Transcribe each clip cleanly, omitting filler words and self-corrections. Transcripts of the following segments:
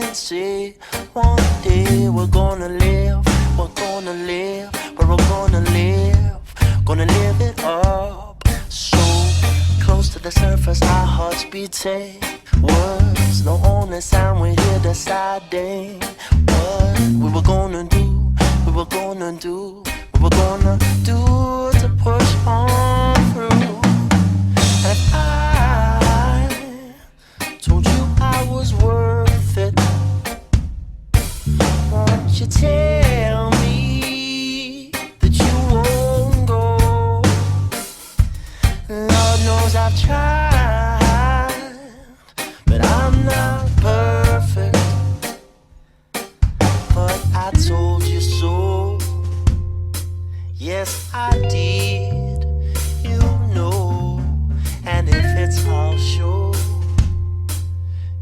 and say one day we're gonna live, we're gonna live, but we're gonna live it up. So close to the surface, our hearts beat say words, the only sound we hear deciding what we were gonna do, we were gonna do, we were gonna do to push on through. And if I told you I was worth it, won't you tell me that you won't go? Lord knows I've tried, but I'm not perfect. But I told you so. Yes, I did, you know. And if it's all sure,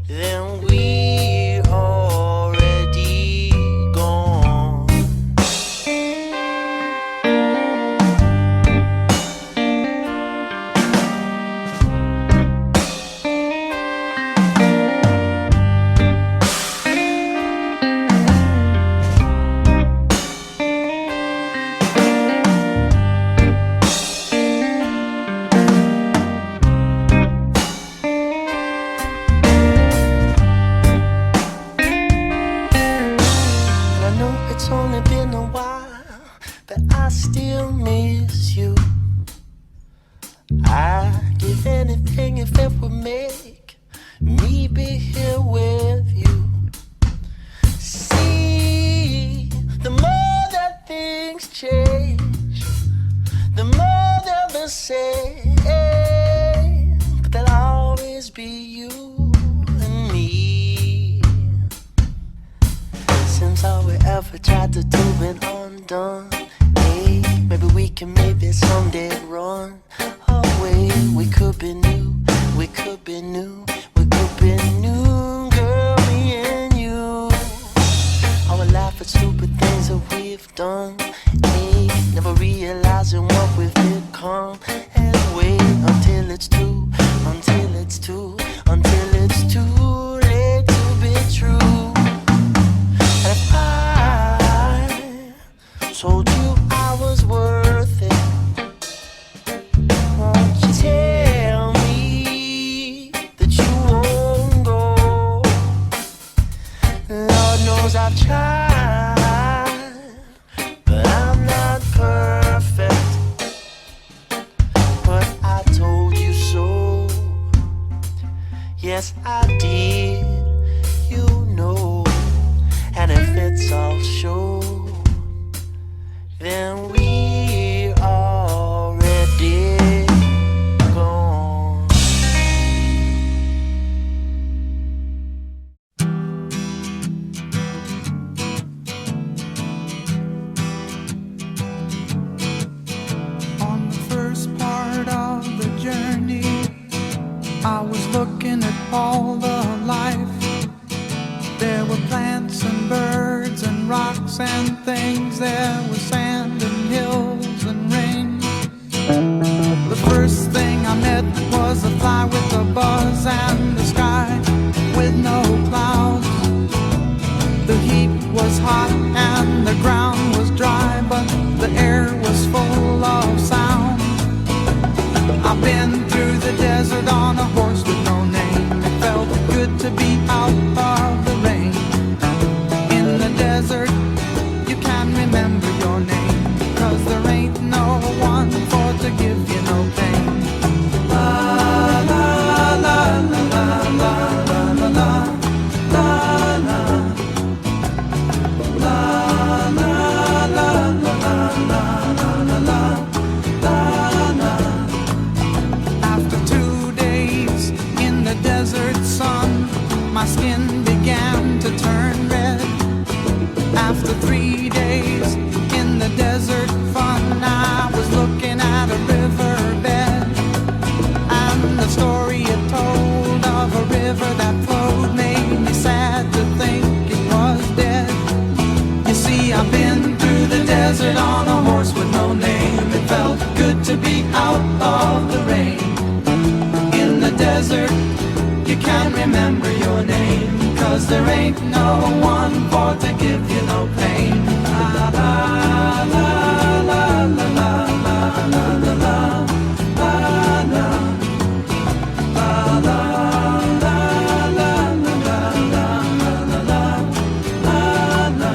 then we already gone. It's only been a while, but I still miss you. I'd give anything if it would make me be here with you. See, the more that things change, the more they'll be same, but there'll always be you and me. Since all we ever tried to do it undone, hey, maybe we can maybe someday run away. We could be new, we could be new, we could be new, girl, me and you. I would laugh at stupid things that we've done, hey, never realizing what we've become. And wait until it's too, until it's too, until it's too late to be true. If I told you I was worth it, won't you tell me that you won't go? Lord knows I've tried, but I'm not perfect. But I told you so. Yes, I did, you know. And if it's all sure, then we already gone. On the first part of the journey, I was looking at all the life. There were plants and birds and rocks and things. There was sand and hills and rain. The first thing I met was a fly with a buzz and the sky with no clouds. The heat was hot and the ground was dry, but the air was full of sound. I've been through the desert on a horse with no name. It felt good to be out of the rain. In the desert, you can remember your name, 'cause there ain't no one for to give you no pain. La la la la la la la la la la la la no one for to give you no pain. La la la la la la la la la la la la la la la la.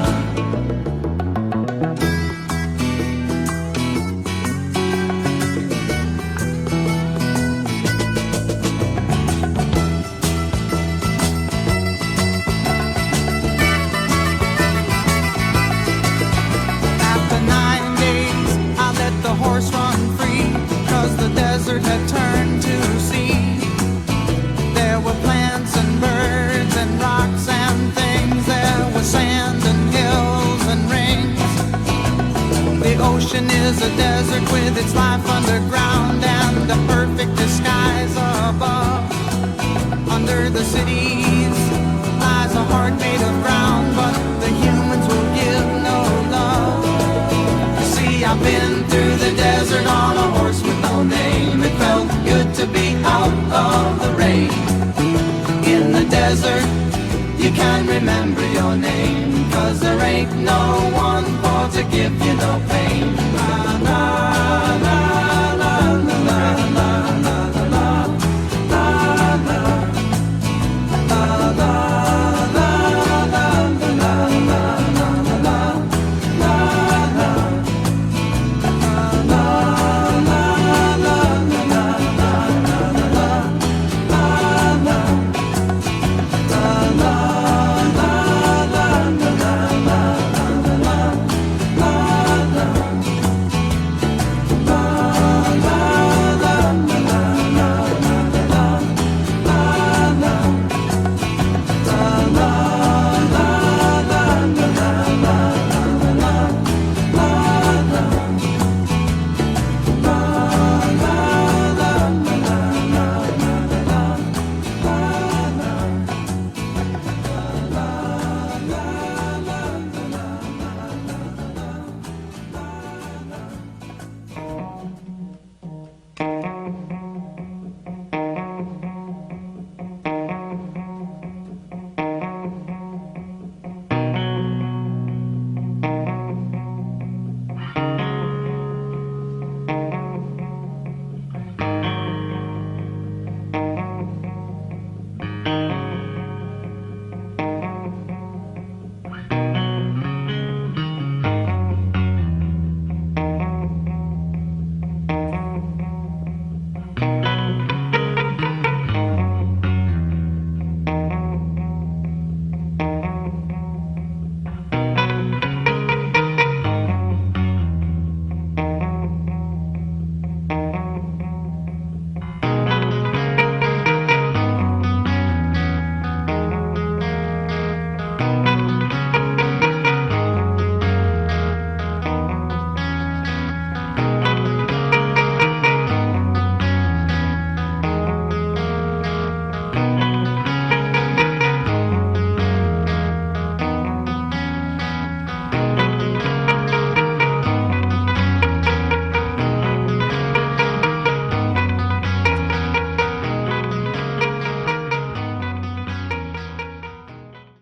After 9 days, I let the horse run free, 'cause the desert had turned to sea. There were plants and birds and rocks and things. There was sand and hills and rings. The ocean is a desert with its life underground and a perfect disguise above. Under the cities lies a heart made of ground, but the humans will give no love. You see, I've been through the desert on a horse with no name. It felt good to be out of the rain. In the desert, you can't remember your name, 'cause there ain't no one for to give you no pain.